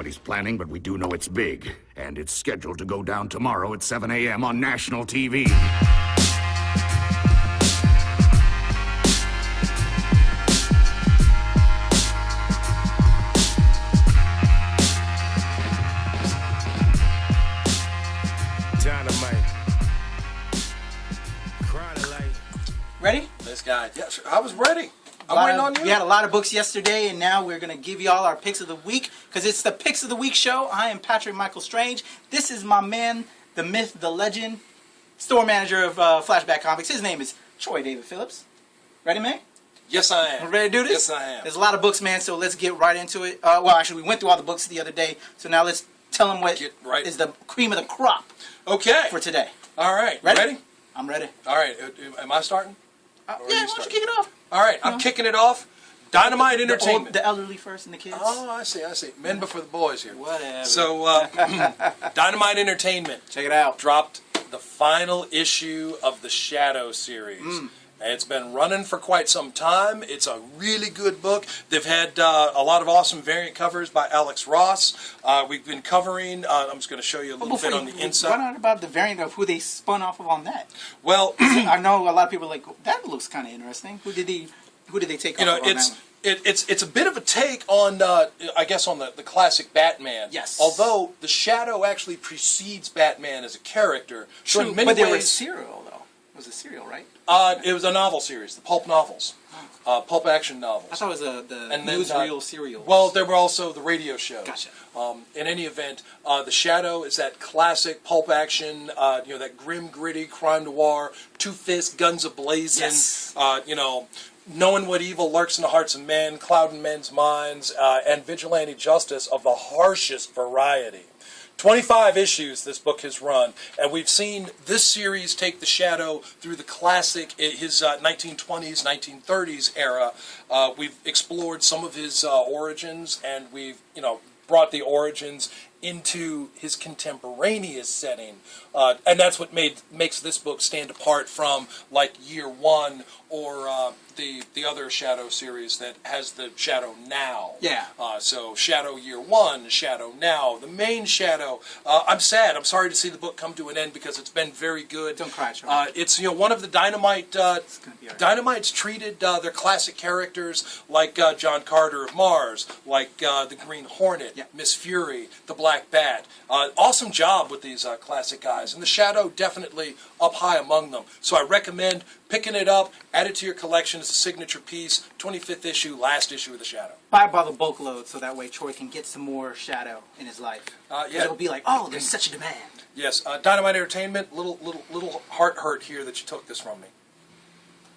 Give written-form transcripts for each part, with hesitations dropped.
what he's planning, but we do know it's big. And it's scheduled to go down tomorrow at 7 a.m. on national TV. Ready? This guy. Yes, I was ready. I'm waiting on you. We had a lot of books yesterday, and now we're going to give you all our picks of the week, because it's the Picks of the Week show. I am Patrick Michael Strange. This is my man, the myth, the legend, store manager of Flashback Comics. His name is Troy David Phillips. Ready, man? Yes, I am. Ready to do this? Yes, I am. There's a lot of books, man, so let's get right into it. Well, actually, we went through all the books the other day, so now let's tell them what is the cream of the crop for today. All right. Ready? I'm ready. All right. Am I starting? Yeah, why don't you kick it off? All right, I'm kicking it off. Dynamite Entertainment. The elderly first and the kids. Oh, I see. Men before the boys here. Whatever. So, Dynamite Entertainment. Check it out. Dropped the final issue of the Shadow series. It's been running for quite some time. It's a really good book. They've had a lot of awesome variant covers by Alex Ross. We've been covering, I'm just going to show you a little bit on the inside. Why not about the variant of who they spun off of on that? Well, I know a lot of people are like, that looks kind of interesting. Who did they take off of on that one? It's a bit of a take on, I guess, on the classic Batman. Yes. Although the Shadow actually precedes Batman as a character. True, so in many but they ways, were serial, though. It was a serial, right? It was a novel series, the pulp novels, pulp action novels. I thought it was the newsreel serials. Well, there were also the radio shows. Gotcha. In any event, the Shadow is that classic pulp action, that grim, gritty crime noir, two fists, guns a-blazing. Yes. Knowing what evil lurks in the hearts of men, clouding men's minds, and vigilante justice of the harshest variety. 25 issues this book has run, and we've seen this series take the Shadow through the classic, his 1920s, 1930s era. We've explored some of his origins, and we've, brought the origins into his contemporaneous setting, and that's what makes this book stand apart from like Year One or the other Shadow series that has the Shadow now. Yeah. So Shadow Year One, Shadow Now, the main Shadow. I'm sad. I'm sorry to see the book come to an end because it's been very good. Don't cry, Charlie. It's one of the Dynamite. Right. Dynamite's treated their classic characters like John Carter of Mars, like the Green Hornet, Miss Fury, the Black Bat. Awesome job with these classic guys, and the Shadow definitely up high among them. So I recommend picking it up, add it to your collection as a signature piece. 25th issue, last issue of the Shadow. Buy by the bulk load, so that way Troy can get some more Shadow in his life. It'll be like, oh, there's such a demand. Yes, Dynamite Entertainment. Little heart hurt here that you took this from me.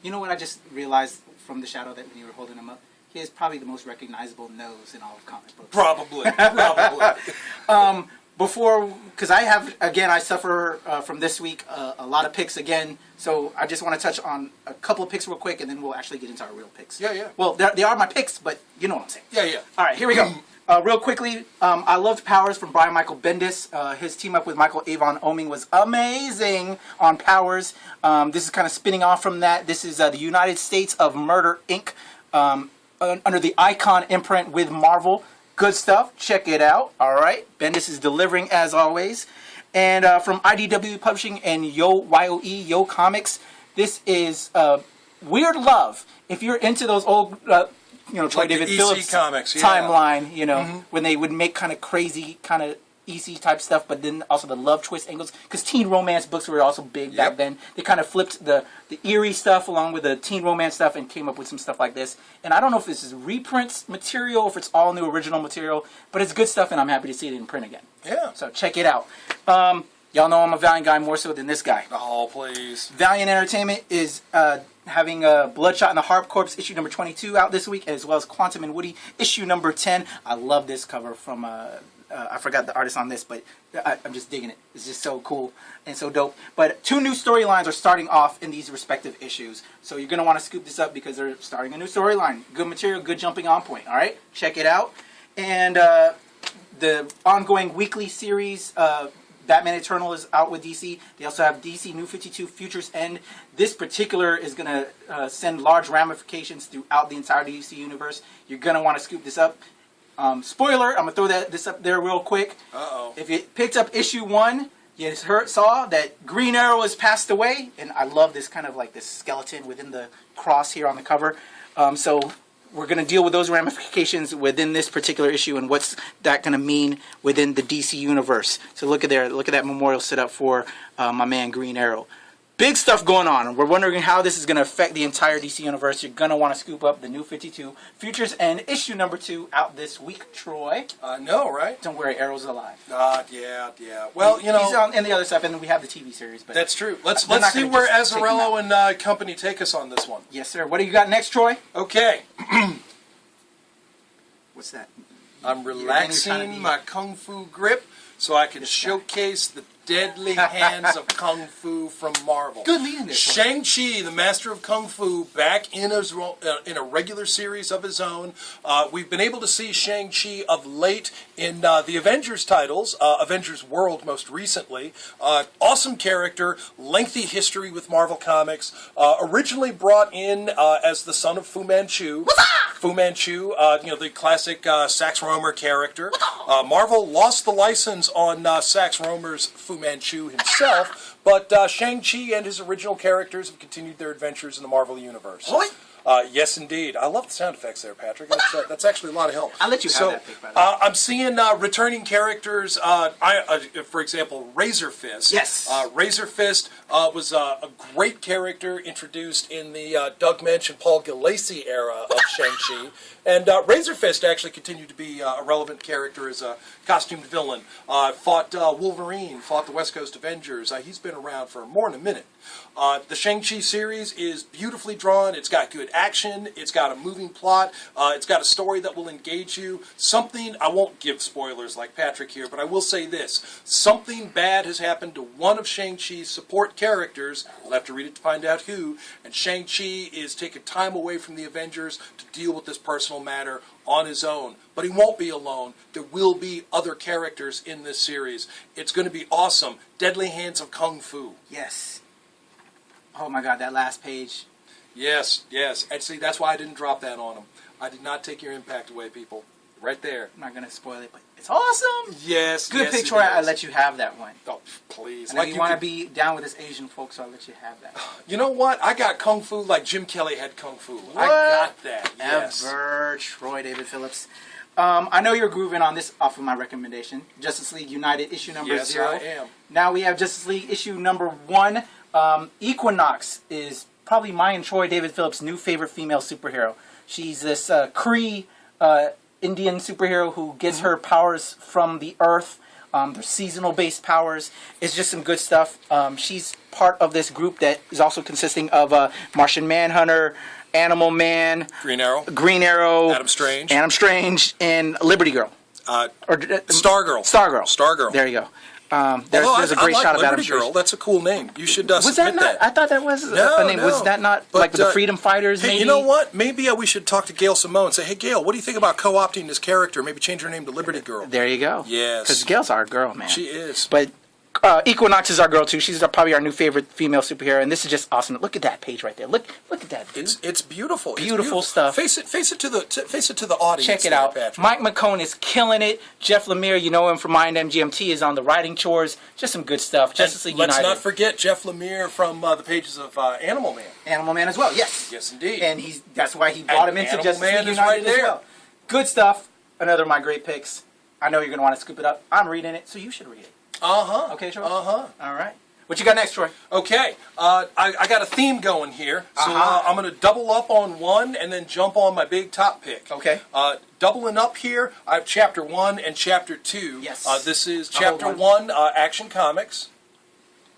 You know what I just realized from the Shadow that when you were holding him up? He has probably the most recognizable nose in all of comic books. Probably. Because I suffer from this week a lot of picks again, so I just want to touch on a couple of picks real quick, and then we'll actually get into our real picks. Yeah. Well, they are my picks, but you know what I'm saying. Yeah. All right, here we go. Real quickly, I loved Powers from Brian Michael Bendis. His team up with Michael Avon Oeming was amazing on Powers. This is kind of spinning off from that. This is the United States of Murder, Inc., under the Icon imprint with Marvel. Good stuff. Check it out. All right. Bendis is delivering as always. And from IDW Publishing and Yo Comics, this is Weird Love. If you're into those old, Troy like David EC Phillips comics, timeline, when they would make kind of crazy, kind of EC type stuff, but then also the love twist angles, because teen romance books were also big back then. They kind of flipped the eerie stuff along with the teen romance stuff and came up with some stuff like this. And I don't know if this is reprints material or if it's all new original material, but it's good stuff, and I'm happy to see it in print again. Yeah. So check it out. Y'all know I'm a Valiant guy more so than this guy. Oh, please. Valiant Entertainment is having Bloodshot and the Harp Corps issue number 22 out this week, as well as Quantum and Woody issue number 10. I love this cover from I forgot the artist on this, but I'm just digging it. It's just so cool and so dope. But 2 new storylines are starting off in these respective issues. So you're going to want to scoop this up because they're starting a new storyline. Good material, good jumping on point. All right? Check it out. And the ongoing weekly series, Batman Eternal, is out with DC. They also have DC New 52 Futures End. This particular is going to send large ramifications throughout the entire DC universe. You're going to want to scoop this up. Spoiler, I'm going to throw this up there real quick. Uh-oh. If you picked up issue 1, you saw that Green Arrow has passed away. And I love this kind of like this skeleton within the cross here on the cover. So we're going to deal with those ramifications within this particular issue and what's that going to mean within the DC universe. So look at there. Look at that memorial set up for my man Green Arrow. Big stuff going on. We're wondering how this is going to affect the entire DC universe. You're going to want to scoop up the New 52 Futures End issue number 2 out this week, Troy. I know, right? Don't worry, Arrow's alive. Yeah. Well, you know, he's on the other stuff, and then we have the TV series. But that's true. Let's not see gonna where just take him Azzarello out. and company take us on this one. Yes, sir. What do you got next, Troy? Okay. What's that? I'm relaxing my kung fu grip so I can showcase the deadly hands of kung fu from Marvel. Good leading this one. Shang-Chi, the master of kung fu, back in a regular series of his own. We've been able to see Shang-Chi of late in the Avengers titles, Avengers World most recently. Awesome character, lengthy history with Marvel Comics. Originally brought in as the son of Fu Manchu. Fu Manchu, the classic Sax Rohmer character. Marvel lost the license on Sax Rohmer's Fu Manchu himself, but Shang-Chi and his original characters have continued their adventures in the Marvel Universe. Yes, indeed. I love the sound effects there, Patrick. That's actually a lot of help. I'll let you have that pick, by the way. I'm seeing returning characters. For example, Razor Fist. Yes. Razor Fist was a great character introduced in the Doug Mensch and Paul Gulacy era of Shang-Chi. And Razor Fist actually continued to be a relevant character as a costumed villain. Fought Wolverine, fought the West Coast Avengers. He's been around for more than a minute. The Shang-Chi series is beautifully drawn. It's got good action. It's got a moving plot. It's got a story that will engage you. Something, I won't give spoilers like Patrick here, but I will say this. Something bad has happened to one of Shang-Chi's support characters. We'll have to read it to find out who. And Shang-Chi is taking time away from the Avengers to deal with this personal matter on his own. But he won't be alone. There will be other characters in this series. It's going to be awesome. Deadly Hands of Kung Fu. Yes. Oh my God, that last page. Yes. And see, that's why I didn't drop that on him. I did not take your impact away, people. Right there. I'm not going to spoil it, but it's awesome. Yes. Good pick, Troy. I let you have that one. Oh, please. I know you want to be down with this Asian folk, so I'll let you have that. You know what? I got Kung Fu like Jim Kelly had Kung Fu. I got that. Yes. Ever, Troy David Phillips. I know you're grooving on this off of my recommendation. Justice League United issue number 0. Yes, I am. Now we have Justice League issue number 1. Equinox is probably my and Troy David Phillips' new favorite female superhero. She's this Cree Indian superhero who gets her powers from the earth. They're seasonal-based powers. It's just some good stuff. She's part of this group that is also consisting of Martian Manhunter, Animal Man, Green Arrow, Adam Strange, and Liberty Girl. Stargirl. Stargirl. There you go. There's a great shot of Adam Girl. Strange. That's a cool name. You should Was that submit not? that. I thought that was a name. Was that not But, like the Freedom Fighters? Hey, maybe? you know what? Maybe we should talk to Gail Simone and say, hey, Gail, what do you think about co-opting this character? Maybe change her name to Liberty Girl. There you go. Yes. Because Gail's our girl, man. She is. But Equinox is our girl too. She's probably our new favorite female superhero, and this is just awesome. Look at that page right there. Look at that, dude. It's beautiful. Beautiful stuff. Face it to the audience. Check it out. Patrick. Mike McCone is killing it. Jeff Lemire, you know him from Mind MGMT, is on the writing chores. Just some good stuff. Justice League United. Let's not forget Jeff Lemire from the pages of Animal Man. Animal Man as well. Yes. Yes, indeed. And that's why he brought him into Animal Justice Man League is United right there. as well. Good stuff. Another of my great picks. I know you're going to want to scoop it up. I'm reading it, so you should read it. Okay, Troy? All right. What you got next, Troy? Okay. I got a theme going here. So I'm going to double up on one and then jump on my big top pick. Okay. Doubling up here, I have Chapter 1 and Chapter 2. Yes. This is Chapter 1, Action Comics.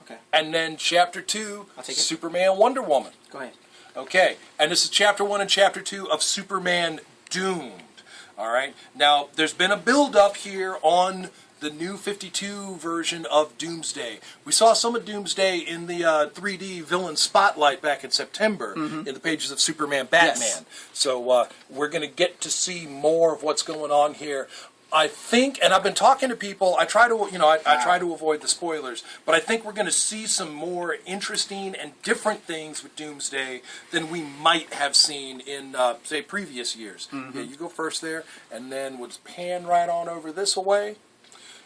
Okay. And then Chapter 2, I'll take it. Superman, Wonder Woman. Go ahead. Okay. And this is Chapter 1 and Chapter 2 of Superman Doomed. All right. Now, there's been a build-up here on the new 52 version of Doomsday. We saw some of Doomsday in the 3D villain spotlight back in September in the pages of Superman Batman. Yes. So we're going to get to see more of what's going on here. I think, and I've been talking to people. I try to, I try to avoid the spoilers, but I think we're going to see some more interesting and different things with Doomsday than we might have seen in, say, previous years. Yeah, you go first there, and then we'll just pan right on over this way.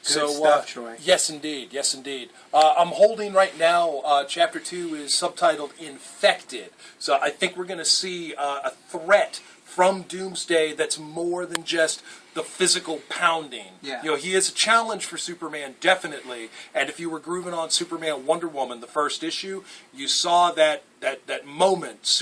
Good stuff, Troy. Yes, indeed. Yes, indeed. I'm holding right now, Chapter 2 is subtitled Infected. So I think we're going to see a threat from Doomsday that's more than just the physical pounding. Yeah. He is a challenge for Superman, definitely. And if you were grooving on Superman Wonder Woman, the first issue, you saw that moment,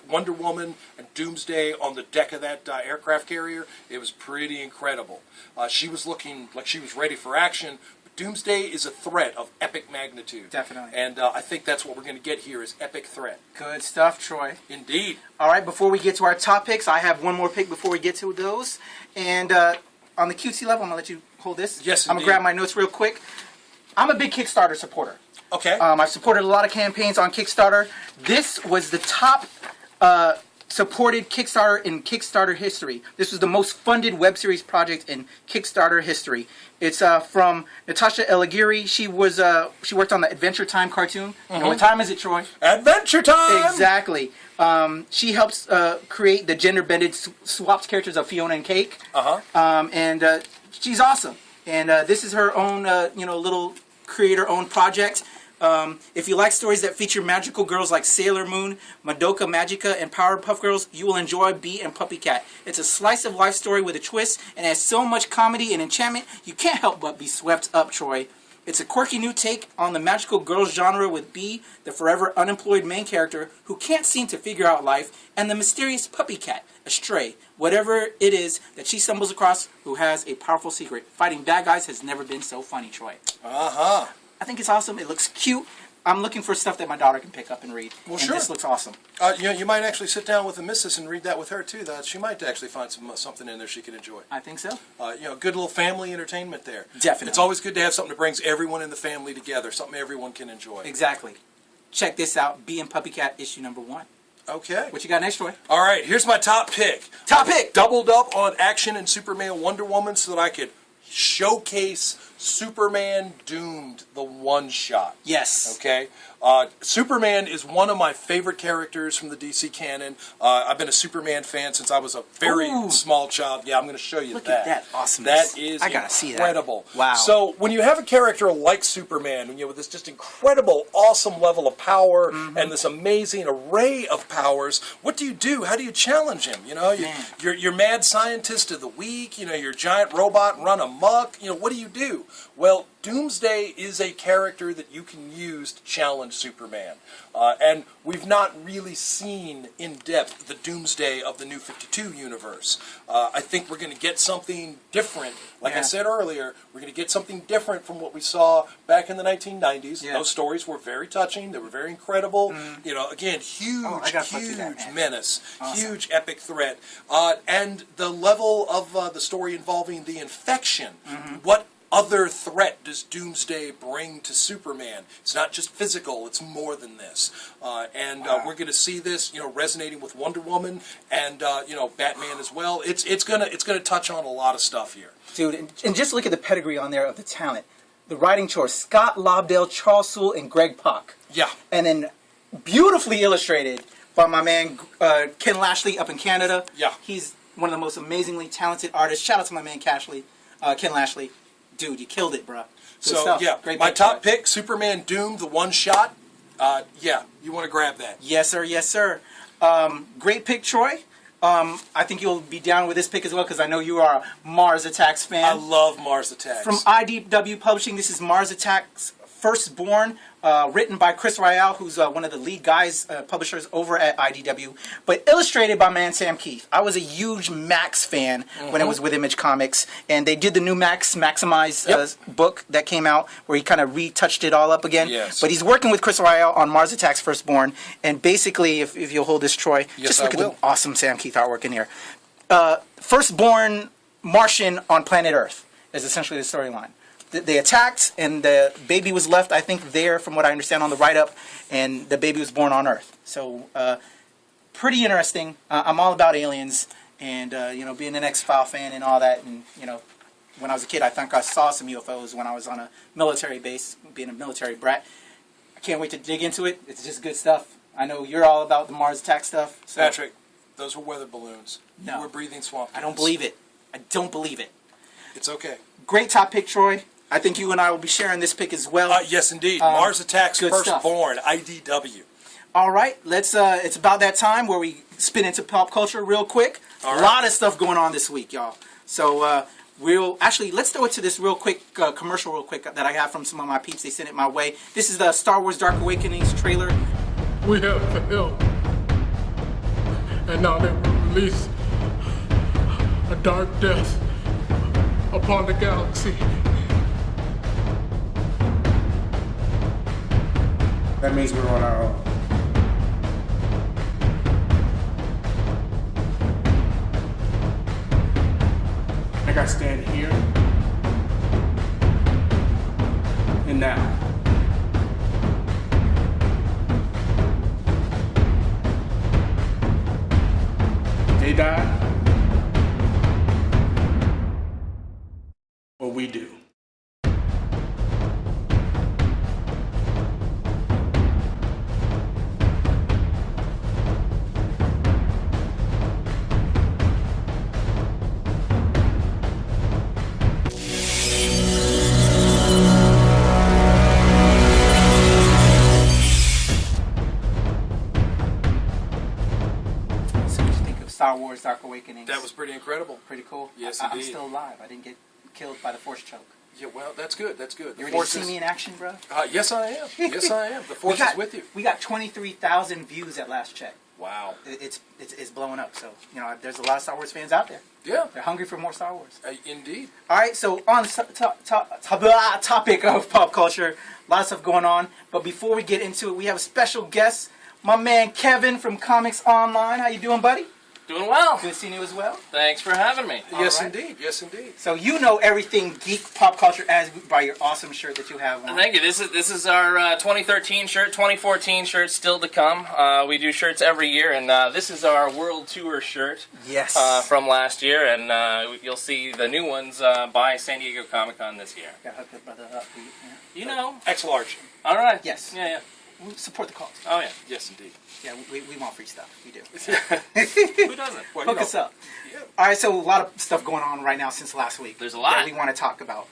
Wonder Woman and Doomsday on the deck of that aircraft carrier. It was pretty incredible. She was looking like she was ready for action. But Doomsday is a threat of epic magnitude. Definitely. And I think that's what we're going to get here is epic threat. Good stuff, Troy. Indeed. All right, before we get to our top picks, I have one more pick before we get to those. And on the QT level, I'm going to let you hold this. Yes, I'm going to grab my notes real quick. I'm a big Kickstarter supporter. Okay. I've supported a lot of campaigns on Kickstarter. This was the top supported Kickstarter in Kickstarter history. This was the most funded web series project in Kickstarter history. It's from Natasha Elagiri. She worked on the Adventure Time cartoon. You know what time is it, Troy? Adventure Time! Exactly. She helps create the gender-bended swapped characters of Fiona and Cake. And she's awesome. And this is her own, little creator-owned project. If you like stories that feature magical girls like Sailor Moon, Madoka Magica, and Powerpuff Girls, you will enjoy Bee and Puppy Cat. It's a slice-of-life story with a twist, and has so much comedy and enchantment, you can't help but be swept up, Troy. It's a quirky new take on the magical girls genre with Bee, the forever unemployed main character who can't seem to figure out life, and the mysterious Puppy Cat, a stray, whatever it is that she stumbles across, who has a powerful secret. Fighting bad guys has never been so funny, Troy. I think it's awesome. It looks cute. I'm looking for stuff that my daughter can pick up and read. Well, and sure. This looks awesome. You might actually sit down with the missus and read that with her, too. She might actually find something in there she can enjoy. I think so. Good little family entertainment there. Definitely. It's always good to have something that brings everyone in the family together, something everyone can enjoy. Exactly. Check this out. Bee and Puppy Cat issue number 1. Okay. What you got next, Troy? All right, here's my top pick. Top pick! Doubled up on Action and Superman Wonder Woman so that I could showcase Superman Doomed, the one-shot. Yes. Okay? Superman is one of my favorite characters from the DC canon. I've been a Superman fan since I was a very small child. Yeah, I'm going to show you Look that. at that awesomeness. That is I gotta see that. incredible. Wow. So when you have a character like Superman, with this just incredible, awesome level of power and this amazing array of powers, what do you do? How do you challenge him? You're mad scientist of the week. Your giant robot run amok. What do you do? Well, Doomsday is a character that you can use to challenge Superman. And we've not really seen in depth the Doomsday of the New 52 universe. I think we're going to get something different. Like I said earlier, we're going to get something different from what we saw back in the 1990s. Yeah. Those stories were very touching. They were very incredible. Again, huge menace. Awesome. Huge epic threat. And the level of the story involving the infection. What other threat does Doomsday bring to Superman? It's not just physical, it's more than this. We're going to see this, resonating with Wonder Woman and Batman as well. It's going to touch on a lot of stuff here. Dude, and just look at the pedigree on there of the talent. The writing chores, Scott Lobdell, Charles Soule, and Greg Pak. Yeah. And then beautifully illustrated by my man Ken Lashley up in Canada. Yeah. He's one of the most amazingly talented artists. Shout out to my man Ken Lashley. Dude, you killed it, bro. Great my top pick, Superman Doom, the one-shot. You want to grab that. Yes, sir. Yes, sir. Great pick, Troy. I think you'll be down with this pick as well because I know you are a Mars Attacks fan. I love Mars Attacks. From IDW Publishing, this is Mars Attacks Firstborn, written by Chris Ryall, who's one of the lead guys, publishers over at IDW, but illustrated by man Sam Keith. I was a huge Max fan when it was with Image Comics, and they did the new Maximize book that came out where he kind of retouched it all up again. Yes. But he's working with Chris Ryall on Mars Attacks Firstborn, and basically, if you'll hold this, Troy, just look at the awesome Sam Keith artwork in here. Firstborn Martian on planet Earth is essentially the storyline. They attacked, and the baby was left, I think, there, from what I understand on the write-up, and the baby was born on Earth. So, pretty interesting. I'm all about aliens, and, being an X-File fan and all that, and, when I was a kid, I think I saw some UFOs when I was on a military base, being a military brat. I can't wait to dig into it. It's just good stuff. I know you're all about the Mars attack stuff. So. Patrick, those were weather balloons. No. You were breathing swamp. I don't believe it. I don't believe it. It's okay. Great top pick, Troy. I think you and I will be sharing this pick as well. Yes, indeed. Mars Attacks good Firstborn, IDW. All right, let's. It's about that time where we spin into pop culture real quick. All A right. lot of stuff going on this week, y'all. So let's throw it to this real quick commercial real quick that I have from some of my peeps. They sent it my way. This is the Star Wars Dark Awakenings trailer. We have failed. And now they will release a dark death upon the galaxy. That means we're on our own. I gotta stand here and now. They die, or we do. So what do you think of Star Wars Dark Awakenings? That was pretty incredible. pretty cool. Yes, I'm indeed. still alive. I didn't get killed by the Force choke. Yeah, well, that's good. That's good. You ready to see me in action, bro? Yes, I am. Yes, I am. The Force is with you. We got 23,000 views at last check. Wow. It's blowing up. So there's a lot of Star Wars fans out there. Yeah, They're hungry for more Star Wars. indeed. All right, so on the topic of pop culture, a lot of stuff going on. But before we get into it, we have a special guest, my man Kevin from Comics Online. How you doing, buddy? Doing well. Good seeing you as well. Thanks for having me. Yes, right. indeed. Yes, indeed. So you know everything geek pop culture as by your awesome shirt that you have on. Thank you. This is our 2013 shirt. 2014 shirt still to come. We do shirts every year, and this is our World Tour shirt Yes. from last year, and you'll see the new ones by San Diego Comic-Con this year. Gotta hook that brother up. Yeah. You know. X large. All right. Yes. Yeah. We support the cause. Oh yeah. Yes, indeed. Yeah, we want free stuff. We do. Who doesn't? Well, Hook us up. Yeah. All right, so a lot of stuff going on right now since last week. There's a lot. that we want to talk about.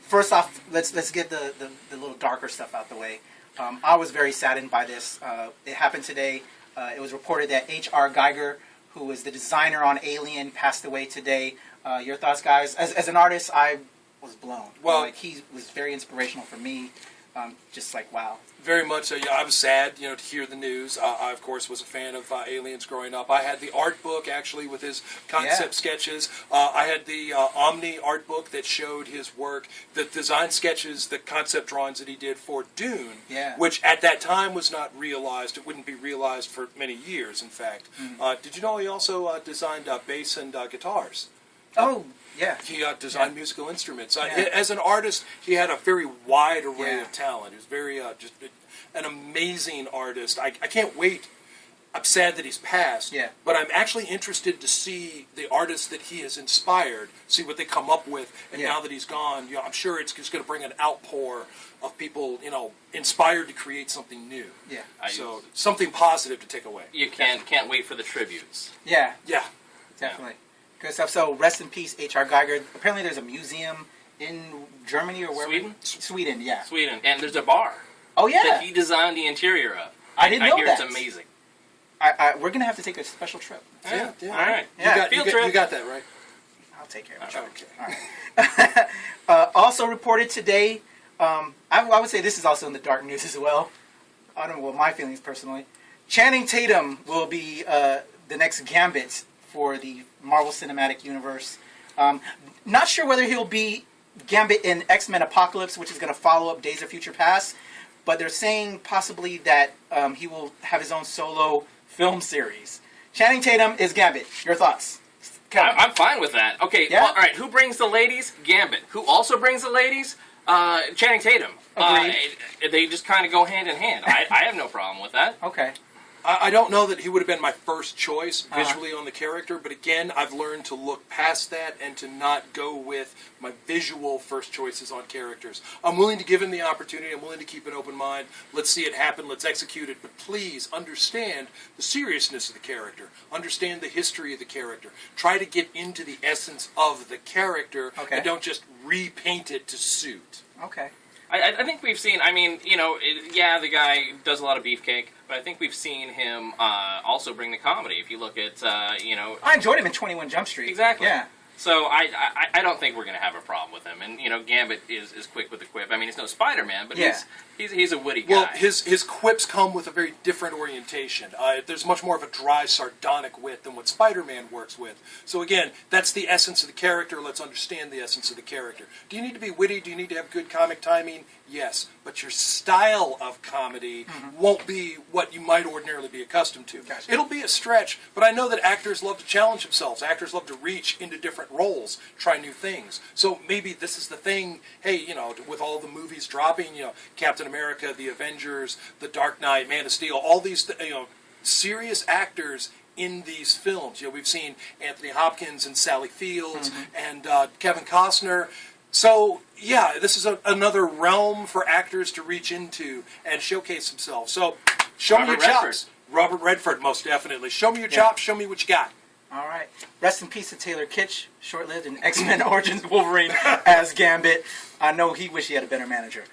First off, let's get the little darker stuff out the way. I was very saddened by this. It happened today. It was reported that H.R. Geiger, who was the designer on Alien, passed away today. Your thoughts, guys? As an artist, I was blown. Well- he was very inspirational for me. Just like, wow. Very much so. Yeah, I was sad, to hear the news. I, of course, was a fan of Aliens growing up. I had the art book, actually, with his concept sketches. I had the Omni art book that showed his work, the design sketches, the concept drawings that he did for Dune, which at that time was not realized. It wouldn't be realized for many years, in fact. Did you know he also designed bass and guitars? Oh, yeah. He designed musical instruments. As an artist, he had a very wide array of talent. He was very just an amazing artist. I can't wait. I'm sad that he's passed, but I'm actually interested to see the artists that he has inspired, see what they come up with. And now that he's gone, I'm sure it's just going to bring an outpour of people, inspired to create something new. Yeah. So something positive to take away. You can't wait for the tributes. Yeah. Yeah. Definitely. Good stuff. So rest in peace, H.R. Geiger. Apparently there's a musium in Germany or wherever. Sweden? Sweden, yeah. Sweden, and there's a bar Oh, yeah. that he designed the interior of. I didn't know hear that. it's amazing. We're going to have to take a special trip. Yeah. All right. Yeah. Field trip. You got that right. I'll take care of it. Okay. All right. Also reported today, I would say this is also in the dark news as well. I don't know what my feelings personally. Channing Tatum will be the next Gambit for the Marvel Cinematic Universe. Not sure whether he'll be Gambit in X-Men Apocalypse, which is going to follow up Days of Future Past, but they're saying possibly that he will have his own solo film series. Channing Tatum is Gambit. Your thoughts? I'm fine with that. Okay, Yeah? well, all right. Who brings the ladies? Gambit. Who also brings the ladies? Channing Tatum. Agreed. They just kind of go hand in hand. I have no problem with that. Okay. I don't know that he would have been my first choice visually on the character, but again, I've learned to look past that and to not go with my visual first choices on characters. I'm willing to give him the opportunity. I'm willing to keep an open mind. Let's see it happen. Let's execute it. But please understand the seriousness of the character. Understand the history of the character. Try to get into the essence of the character and don't just repaint it to suit. Okay. I think we've seen, I mean, you know, the guy does a lot of beefcake, but I think we've seen him also bring the comedy. If you look at, you know... I enjoyed him in 21 Jump Street. Exactly. Yeah. So I don't think we're going to have a problem with him. And, you know, Gambit is quick with the quip. I mean, he's no Spider-Man, but he's a witty guy. Well, his quips come with a very different orientation. There's much more of a dry, sardonic wit than what Spider-Man works with. So again, that's the essence of the character. Let's understand the essence of the character. Do you need to be witty? Do you need to have good comic timing? Yes. But your style of comedy won't be what you might ordinarily be accustomed to. Gotcha. It'll be a stretch, but I know that actors love to challenge themselves. Actors love to reach into different roles, try new things. So maybe this is the thing, hey, you know, with all the movies dropping, you know, Captain America, The Avengers, The Dark Knight, Man of Steel, all these, you know, serious actors in these films. You know, we've seen Anthony Hopkins and Sally Fields and Kevin Costner. So, yeah, this is another realm for actors to reach into and showcase themselves. So, show me your chops. Robert Redford, most definitely. Show me your chops. Show me what you got. All right. Rest in peace to Taylor Kitsch, short-lived in X-Men Origins Wolverine as Gambit. I know he wished he had a better manager.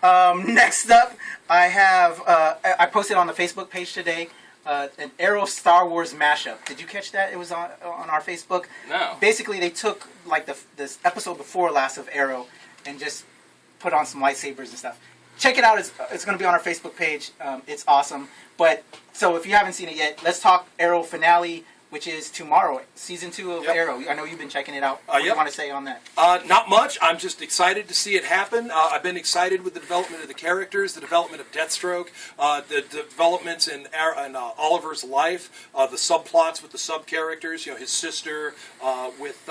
Next up, I have, I posted on the Facebook page today, an Arrow Star Wars mashup. Did you catch that? It was on our Facebook. No. Basically, they took like this episode before last of Arrow and just put on some lightsabers and stuff. Check it out. It's going to be on our Facebook page. It's awesome. But so if you haven't seen it yet, let's talk Arrow finale, which is tomorrow, season 2 of Arrow. I know you've been checking it out. What do you want to say on that? Not much. I'm just excited to see it happen. I've been excited with the development of the characters, the development of Deathstroke, the developments in Oliver's life, the subplots with the sub-characters, you know, his sister with...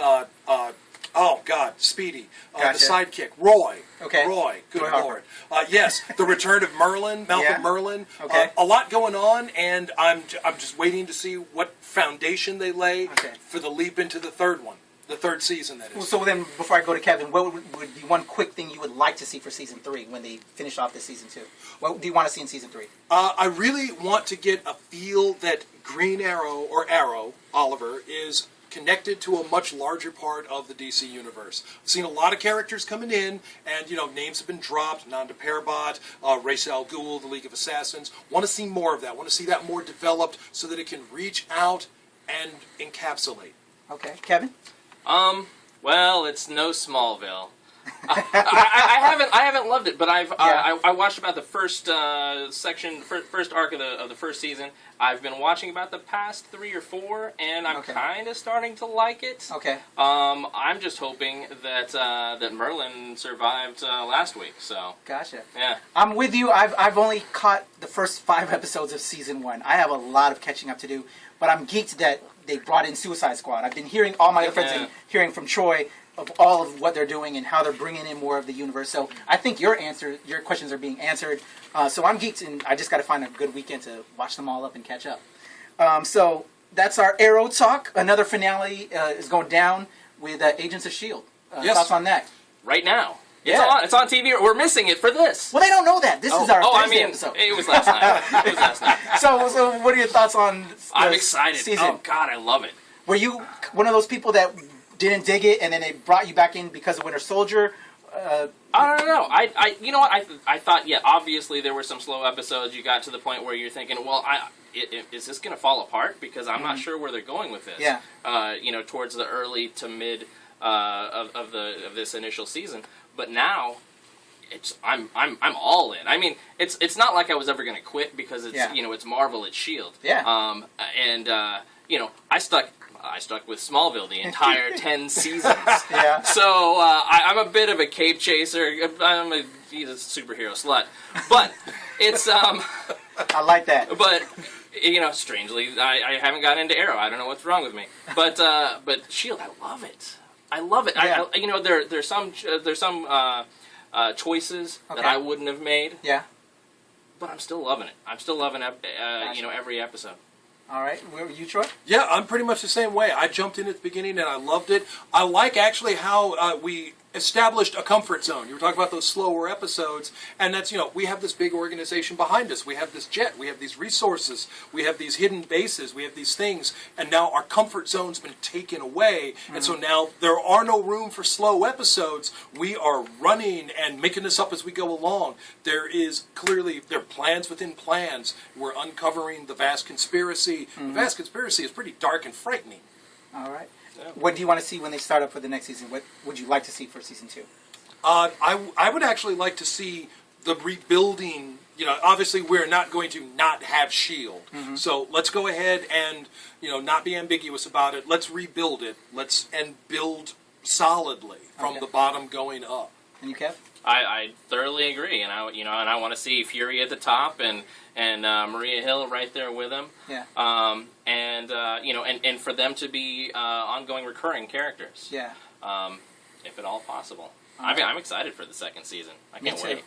Speedy. Gotcha. The sidekick, Roy. Okay. Roy, good Roy Lord. Yes, the return of Merlin, Malcolm Merlin. Okay. A lot going on, and I'm just waiting to see what foundation they lay for the leap into the third one. The third season, that is. Well, so then, before I go to Kevin, what would be one quick thing you would like to see for season 3 when they finish off this season 2? What do you want to see in season 3? I really want to get a feel that Green Arrow, or Arrow, Oliver, is connected to a much larger part of the DC universe. I've seen a lot of characters coming in, and, you know, names have been dropped, Nanda Parbat, Ra's al Ghul, the League of Assassins. Want to see more of that. Want to see that more developed so that it can reach out and encapsulate. Okay. Kevin? Well, it's no Smallville. I haven't loved it, but I watched about the first first arc of the first season. I've been watching about the past 3 or 4, and I'm kind of starting to like it. Okay. I'm just hoping that that Merlin survived last week. So. Gotcha. Yeah. I'm with you. I've only caught the first 5 episodes of season 1. I have a lot of catching up to do, but I'm geeked that they brought in Suicide Squad. I've been hearing all my other friends and hearing from Troy of all of what they're doing and how they're bringing in more of the universe. So I think your questions are being answered. So I'm geeked, and I just got to find a good weekend to watch them all up and catch up. So that's our Arrow talk. Another finale is going down with Agents of S.H.I.E.L.D. Thoughts on that? Right now. It's on TV. We're missing it for this. Well, they don't know that. This is our Thursday episode. It was last night. So what are your thoughts on I'm excited. season? Oh, God, I love it. Were you one of those people that didn't dig it, and then they brought you back in because of Winter Soldier? I don't know. You know what? I thought, obviously there were some slow episodes. You got to the point where you're thinking, well, is this going to fall apart? Because I'm not sure where they're going with this. Yeah. You know, towards the early to mid of this initial season. But now, I'm all in. I mean, it's not like I was ever going to quit because it's it's Marvel, it's S.H.I.E.L.D. Yeah. You know, I stuck with Smallville the entire 10 seasons. Yeah. So I'm a bit of a cape chaser. He's a superhero slut, but it's I like that. But you know, strangely, I haven't gotten into Arrow. I don't know what's wrong with me. But S.H.I.E.L.D. I love it. I love it. Yeah. You know, there's some choices that I wouldn't have made. Yeah. but I'm still loving it. I'm still loving every episode. All right, where were you, Troy? Yeah, I'm pretty much the same way. I jumped in at the beginning and I loved it. I like actually how we established a comfort zone. You were talking about those slower episodes, and that's, we have this big organization behind us. We have this jet. We have these resources. We have these hidden bases. We have these things, and now our comfort zone's been taken away, and so now there are no room for slow episodes. We are running and making this up as we go along. There are plans within plans. We're uncovering the vast conspiracy. The vast conspiracy is pretty dark and frightening. All right. What do you want to see when they start up for the next season? What would you like to see for season 2? I would actually like to see the rebuilding. Obviously we're not going to not have S.H.I.E.L.D. So let's go ahead and not be ambiguous about it. Let's rebuild it. And build solidly from the bottom going up. And you, Kev? I thoroughly agree, and I want to see Fury at the top and Maria Hill right there with him. Yeah. And for them to be ongoing recurring characters. Yeah. If at all possible. I'm excited for the second season. I can't wait.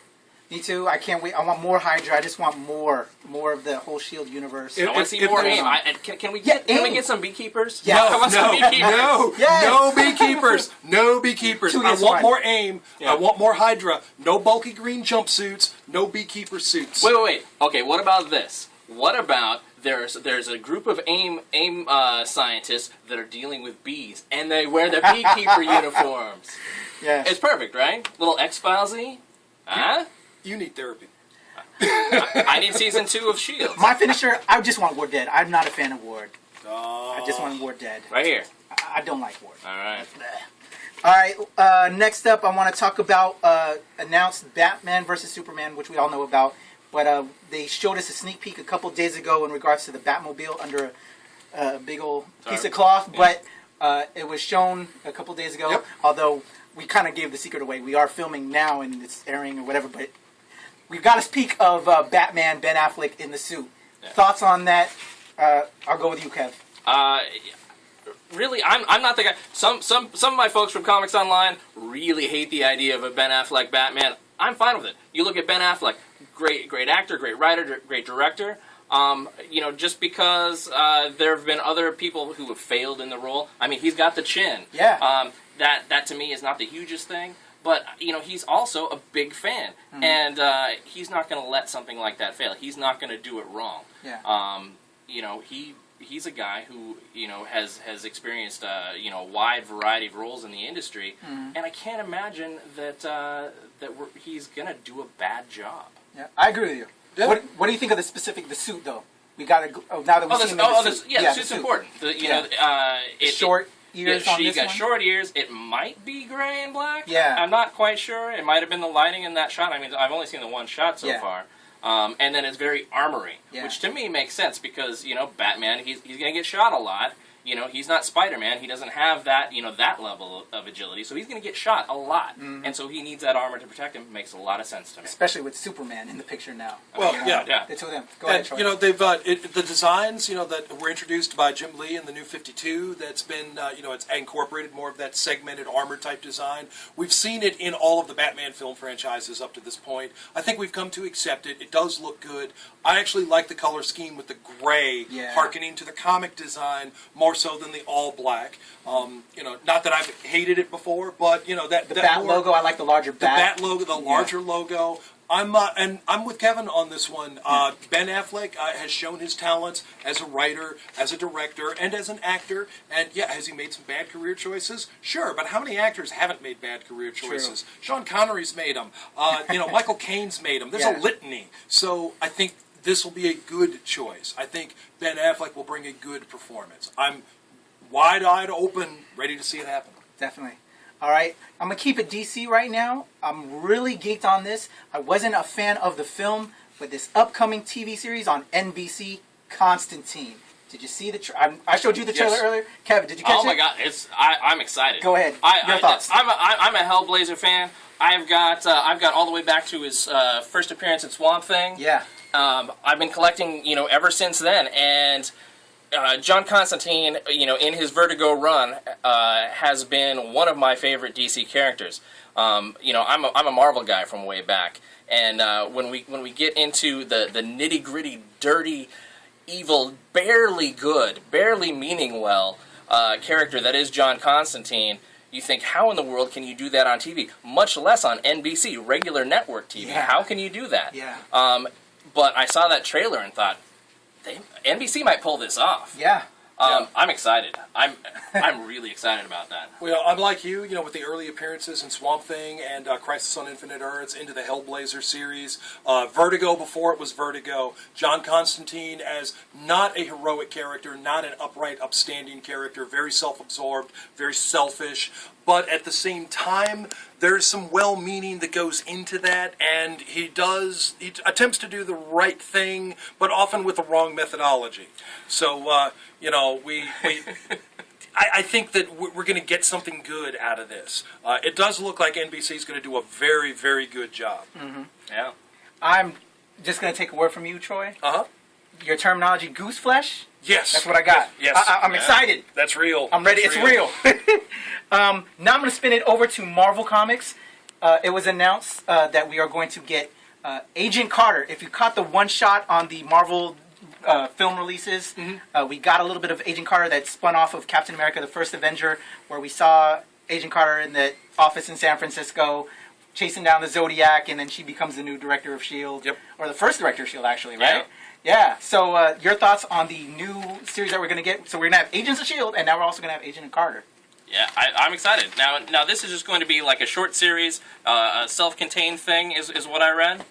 Me too. I can't wait. I want more Hydra. I just want more of the whole S.H.I.E.L.D. universe. I want to see more AIM. Can we get some beekeepers? Yeah. I want some beekeepers. No beekeepers. No beekeepers. I want more AIM. Yeah. I want more Hydra. No bulky green jumpsuits. No beekeeper suits. Wait. Okay, what about this? What about there's a group of AIM scientists that are dealing with bees, and they wear their beekeeper uniforms? Yeah. It's perfect, right? Little X-Files-y? Huh? You need therapy. I need season 2 of S.H.I.E.L.D. My finisher, I just want Ward dead. I'm not a fan of Ward. I just want Ward dead. Right here. I don't like Ward. All right. All right, next up, I want to talk about announced Batman vs. Superman, which we all know about. But they showed us a sneak peek a couple days ago in regards to the Batmobile under a big old piece of cloth. Yeah. But it was shown a couple days ago, although we kind of gave the secret away. We are filming now and it's airing or whatever, but we've got a peek of Batman, Ben Affleck in the suit. Yeah. Thoughts on that? I'll go with you, Kev. Really, I'm not the guy. Some of my folks from Comics Online really hate the idea of a Ben Affleck Batman. I'm fine with it. You look at Ben Affleck, great actor, great writer, great director. Just because there have been other people who have failed in the role. I mean, he's got the chin. Yeah. That to me is not the hugest thing. But, he's also a big fan. Mm-hmm. And he's not going to let something like that fail. He's not going to do it wrong. Yeah. He's a guy who, has experienced, a wide variety of roles in the industry. Mm-hmm. And I can't imagine that he's going to do a bad job. Yeah, I agree with you. Yeah. What do you think of the suit, though? We got to now that we've seen the suit. The suit's important. Short ears on she this got one? Short ears. It might be gray and black. Yeah. I'm not quite sure. It might have been the lighting in that shot. I mean, I've only seen the one shot so far. And then it's very armory, which to me makes sense because, Batman, he's going to get shot a lot. He's not Spider-Man. He doesn't have that, that level of agility. So he's going to get shot a lot. Mm-hmm. And so he needs that armor to protect him. Makes a lot of sense to me. Especially with Superman in the picture now. Well, The two of them. Go ahead, Troy. They've the designs, that were introduced by Jim Lee in the New 52. That's been, it's incorporated more of that segmented armor type design. We've seen it in all of the Batman film franchises up to this point. I think we've come to accept it. It does look good. I actually like the color scheme with the gray, harkening to the comic design more so than the all black. Not that I've hated it before, but that bat logo. I like the larger bat. The bat logo, the larger logo. I'm with Kevin on this one. Ben Affleck has shown his talents as a writer, as a director, and as an actor. And has he made some bad career choices? Sure, but how many actors haven't made bad career choices? True. Sean Connery's made them. Michael Caine's made them. There's a litany. So I think this will be a good choice. I think Ben Affleck will bring a good performance. I'm wide-eyed open, ready to see it happen. Definitely. All right, I'm going to keep it DC right now. I'm really geeked on this. I wasn't a fan of the film, but this upcoming TV series on NBC, Constantine. Did you see the I showed you the trailer earlier. Kevin, did you catch it? Oh my God, I'm excited. Go ahead. Your thoughts. I'm a Hellblazer fan. I've got all the way back to his first appearance in Swamp Thing. Yeah. I've been collecting, ever since then, and John Constantine, in his Vertigo run, has been one of my favorite DC characters. I'm a Marvel guy from way back, and when we get into the nitty gritty, dirty, evil, barely good, barely meaning well character that is John Constantine, you think, how in the world can you do that on TV? Much less on NBC, regular network TV. Yeah. How can you do that? Yeah. But I saw that trailer and thought, NBC might pull this off. Yeah. I'm excited. I'm really excited about that. Well, I'm like you, with the early appearances in Swamp Thing and Crisis on Infinite Earths, into the Hellblazer series, Vertigo before it was Vertigo, John Constantine as not a heroic character, not an upright, upstanding character, very self-absorbed, very selfish, but at the same time, there's some well-meaning that goes into that, and he attempts to do the right thing, but often with the wrong methodology. So, I think that we're going to get something good out of this. It does look like NBC is going to do a very, very good job. Mm-hmm. Yeah. I'm just going to take a word from you, Troy. Uh-huh. Your terminology, goose flesh? Yes. That's what I got. Yes. I'm excited. That's real. I'm ready. That's It's real. Now I'm going to spin it over to Marvel Comics. It was announced that we are going to get Agent Carter. If you caught the one shot on the Marvel film releases, we got a little bit of Agent Carter that spun off of Captain America, the First Avenger, where we saw Agent Carter in the office in San Francisco chasing down the Zodiac, and then she becomes the new director of S.H.I.E.L.D. Yep. Or the first director of S.H.I.E.L.D., actually, right? Yeah. So your thoughts on the new series that we're going to get? So we're going to have Agents of S.H.I.E.L.D., and now we're also going to have Agent Carter. Yeah, I'm excited. Now this is just going to be like a short series, a self-contained thing, is what I read.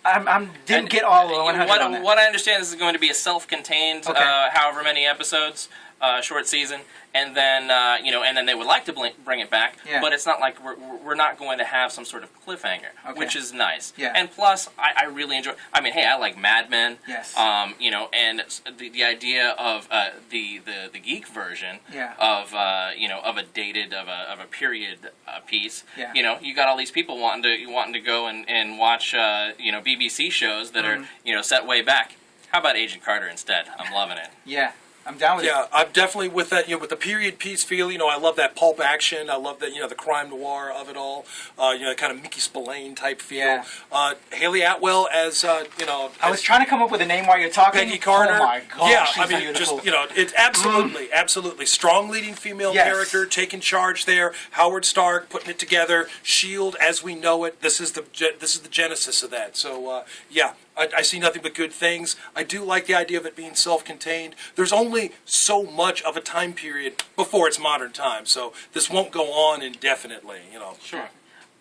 Didn't get all the 100 on that. What I understand is going to be a self-contained, however many episodes, short season, and then and then they would like to bring it back, but it's not like we're not going to have some sort of cliffhanger, which is nice. Yeah. And plus, I really enjoy. I mean, hey, I like Mad Men. Yes. And the idea of the geek version of of a dated of a period piece. Yeah. You got all these people wanting to go and watch BBC shows that are set way back. How about Agent Carter instead? I'm loving it. Yeah. I'm down with it. Yeah, I'm definitely with that. With the period piece feel. I love that pulp action. I love that. The crime noir of it all. Kind of Mickey Spillane type feel. Yeah. Haley Atwell as I was trying to come up with a name while you're talking. Peggy Carter. Oh my gosh, yeah, she's I mean, beautiful. just it's absolutely strong leading female character, taking charge there. Howard Stark putting it together. S.H.I.E.L.D. as we know it. This is the genesis of that. So I see nothing but good things. I do like the idea of it being self-contained. There's only so much of a time period before it's modern time, so this won't go on indefinitely. Sure.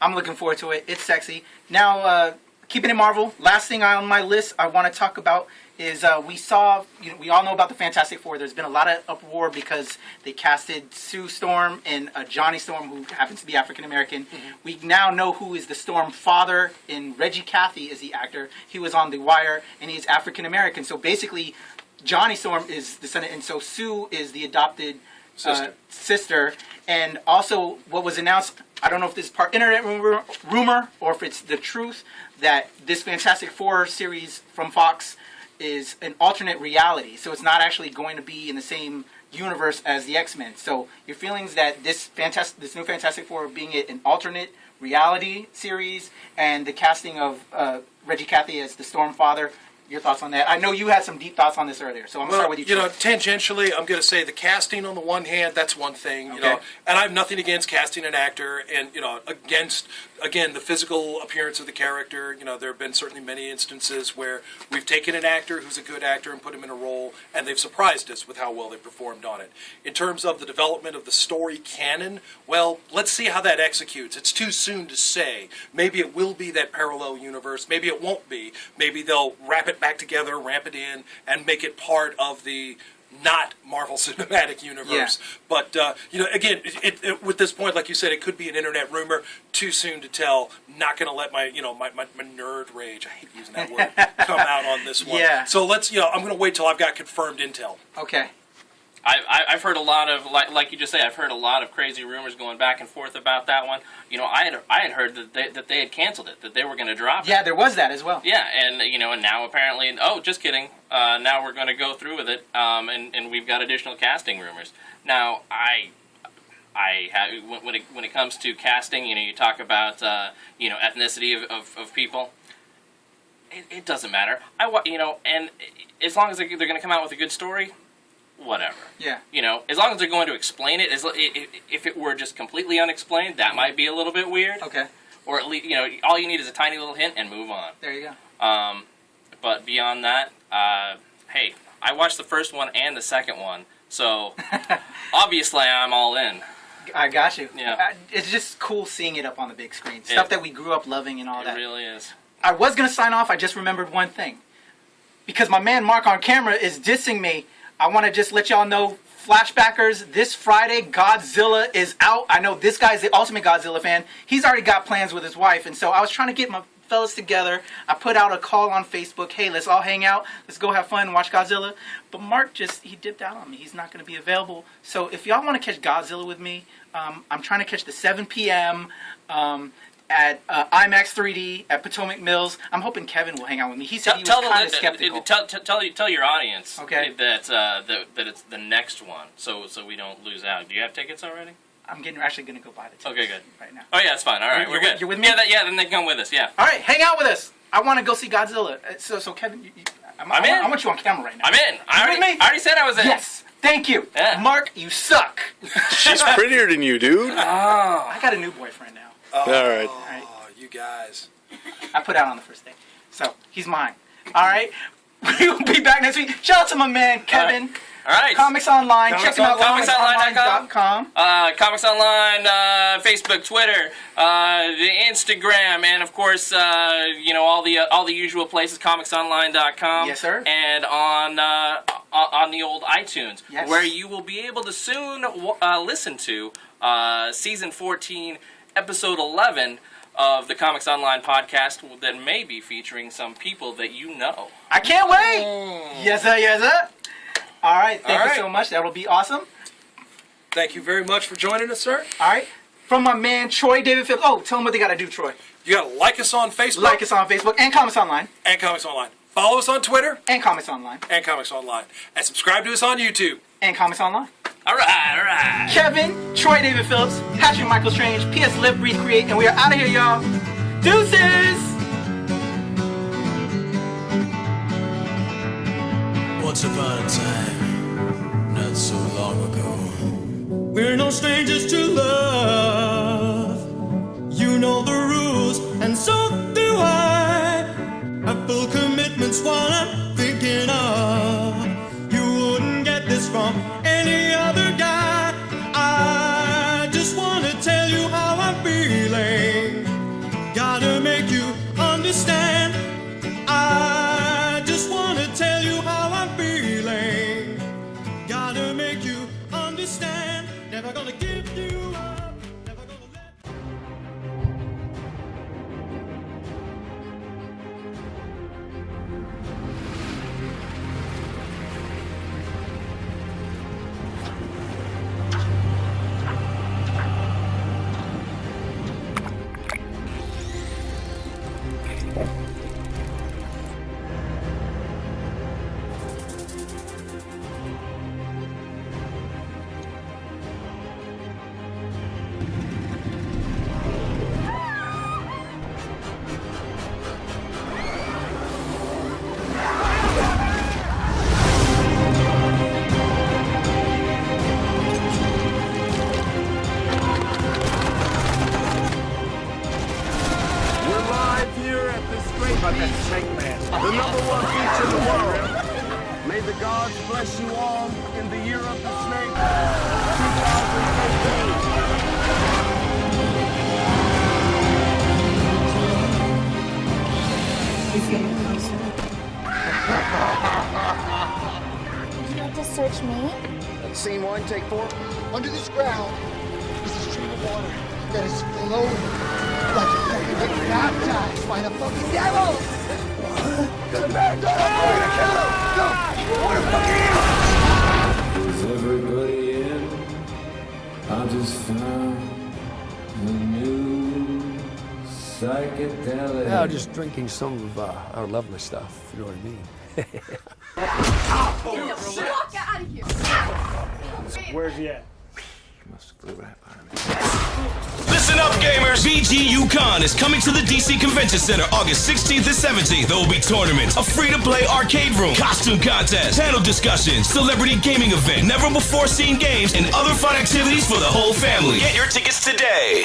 I'm looking forward to it. It's sexy. Now, keeping it Marvel, last thing on my list I want to talk about is we saw, we all know about the Fantastic Four. There's been a lot of uproar because they casted Sue Storm and Johnny Storm, who happens to be African American. We now know who is the Storm father, and Reggie Cathy is the actor. He was on The Wire, and he's African American. So basically, Johnny Storm is the son, and so Sue is the adopted sister. And also, what was announced, I don't know if this is part internet rumor or if it's the truth, that this Fantastic Four series from Fox is an alternate reality. So it's not actually going to be in the same universe as the X-Men. So your feelings that this new Fantastic Four being an alternate reality series, and the casting of Reggie Cathy as the Storm father, your thoughts on that? I know you had some deep thoughts on this earlier, so I'm going to start with you. Tangentially, I'm going to say the casting on the one hand, that's one thing, and I have nothing against casting an actor, and against again the physical appearance of the character. There have been certainly many instances where we've taken an actor who's a good actor and put him in a role, and they've surprised us with how well they performed on it. In terms of the development of the story canon, well, let's see how that executes. It's too soon to say. Maybe it will be that parallel universe. Maybe it won't be. Maybe they'll wrap it back together, ramp it in, and make it part of the not Marvel Cinematic Universe. Yeah. But, again, with this point, like you said, it could be an internet rumor. Too soon to tell. Not going to let my nerd rage, I hate using that word, come out on this one. Yeah. So let's, I'm going to wait till I've got confirmed intel. Okay. I've heard a lot of, like you just say, I've heard a lot of crazy rumors going back and forth about that one. You know, I had heard that they had canceled it, that they were going to drop it. Yeah, there was that as well. Yeah, and you know, and now apparently, oh, just kidding. Now we're going to go through with it, and we've got additional casting rumors. Now, when it comes to casting, you know, you talk about you know, ethnicity of people. It doesn't matter. You know, and as long as they're going to come out with a good story, whatever. Yeah. You know, as long as they're going to explain it, if it were just completely unexplained, that might be a little bit weird. Okay. Or at least, you know, all you need is a tiny little hint and move on. There you go. But beyond that, hey, I watched the first one and the second one, so obviously I'm all in. I got you. Yeah. It's just cool seeing it up on the big screen. Stuff that we grew up loving and all that. It really is. I was going to sign off. I just remembered one thing. Because my man Marc on camera is dissing me, I want to just let y'all know, Flashbackers, this Friday, Godzilla is out. I know this guy's the ultimate Godzilla fan. He's already got plans with his wife. And so I was trying to get my fellas together. I put out a call on Facebook. Hey, let's all hang out. Let's go have fun and watch Godzilla. But Marc he dipped out on me. He's not going to be available. So if y'all want to catch Godzilla with me, I'm trying to catch the 7 p.m. At IMAX 3D at Potomac Mills. I'm hoping Kevin will hang out with me. He said he was kind of skeptical. Tell your audience that it's the next one, so we don't lose out. Do you have tickets already? I'm actually going to go buy the tickets. Okay, good. Right now. Oh yeah, it's fine. All right, we're good. You're with me? Yeah, then they come with us. Yeah. All right, hang out with us. I want to go see Godzilla. So Kevin, I'm in. I want you on camera right now. I'm in. I already said I was in. Yes. Thank you. Yeah. Marc, you suck. She's prettier than you, dude. I got a new boyfriend now. All right. You guys. I put out on the first day. So, he's mine. All right? We will be back next week. Shout out to my man, Kevin. All right. Comics Online. Check him out. ComicsOnline.com. Comics Online, Facebook, Twitter, the Instagram, and of course, you know, all the usual places. ComicsOnline.com. Yes, sir. And on the old iTunes, yes, where you will be able to soon listen to season 14, episode 11 of the Comics Online podcast that may be featuring some people that you know. I can't wait. Yes, sir. Yes, sir. All right, thank you so much. That will be awesome. Thank you very much for joining us, sir. All right. From my man, Troy David Phillips. Oh, tell them what they got to do, Troy. You got to like us on Facebook. Like us on Facebook and Comics Online. And Comics Online. Follow us on Twitter. And Comics Online. And Comics Online. And subscribe to us on YouTube. And Comics Online. All right. Kevin, Troy David Phillips, Patrick Michael Strange, PS Live, Breathe, Create, and we are out of here, y'all. Deuces! Once upon a time, not so long ago, we're no strangers to love. You know the rules, and so do I. Have full commitment's what I'm thinking of. You wouldn't get this from any other guy. I just want to tell you how I'm feeling. Gotta make you understand. I just want to tell you how I'm feeling. Gotta make you understand. Never gonna give you up. Never gonna let. The number one feature in the world. May the gods bless you all in the year of the snake, 2018. You have to search me? Scene 1, take 4. Under this ground is a stream of water that is flowing like you're going to get baptized by the fucking devil! Come back! Go! What the fuck are you? psychedelic. Yeah, just drinking some of our lovely stuff, you know what I mean? Walk out of here. Where's he at? Must flew right by me. Listen up, gamers! VG UConn is coming to the DC Convention Center August 16th and 17th. There will be tournaments, a free-to-play arcade room, costume contest, panel discussions, celebrity gaming event, never-before-seen games, and other fun activities for the whole family. Get your tickets today.